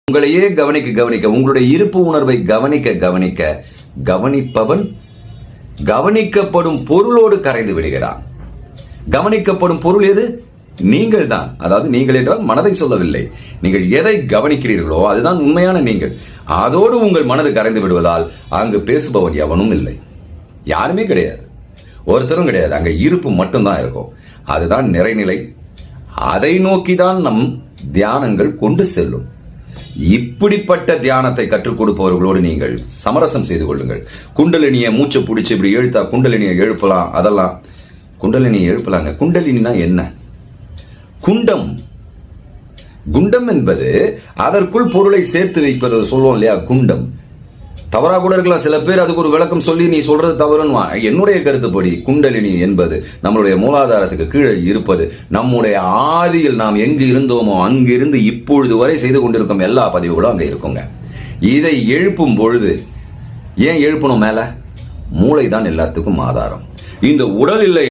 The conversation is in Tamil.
உங்களையே கவனிக்க உங்களுடைய இருப்பு உணர்வை கவனிக்க கவனிப்பவன் கவனிக்கப்படும் பொருளோடு கரைந்து விடுகிறான். கவனிக்கப்படும் பொருள் எது? நீங்கள் தான். அதாவது நீங்கள் என்றால் மனதை சொல்லவில்லை. நீங்கள் எதை கவனிக்கிறீர்களோ அதுதான் உண்மையான நீங்கள். அதோடு உங்கள் மனது கரைந்து விடுவதால் அங்கு பேசுபவன் எவனும் இல்லை, யாருமே கிடையாது, ஒருத்தரும் கிடையாது. அங்க இருப்பு மட்டும்தான் இருக்கும். அதுதான் நிறைநிலை. அதை நோக்கிதான் நம் தியானங்கள் கொண்டு செல்லும். இப்படிப்பட்ட தியானத்தை கற்றுக் கொடுப்பவர்களோடு நீங்கள் சமரசம் செய்து கொள்ளுங்கள். குண்டலினியை மூச்சை பிடிச்சி இப்படி எழுத்தா குண்டலினியை எழுப்பலாம், அதெல்லாம் குண்டலினியை எழுப்பலாங்க. குண்டலினா என்ன? குண்டம். குண்டம் என்பது அதற்குள் பொருளை சேர்த்து வைப்பது சொல்லுவோம் இல்லையா, குண்டம். தவறா கூட இருக்கலாம். சில பேர் அதுக்கு ஒரு விளக்கம் சொல்லி நீ சொல்றது தவறுன்னு. என்னுடைய கருத்துப்படி குண்டலினி என்பது நம்மளுடைய மூலாதாரத்துக்கு கீழே இருப்பது. நம்முடைய ஆதியில் நாம் எங்கு இருந்தோமோ அங்கிருந்து இப்பொழுது வரை செய்து கொண்டிருக்கும் எல்லா பதிவுகளும் அங்க இருக்குங்க. இதை எழுப்பும் பொழுது ஏன் எழுப்பணும்? மேல மூளை தான் எல்லாத்துக்கும் ஆதாரம். இந்த உடல் இல்லை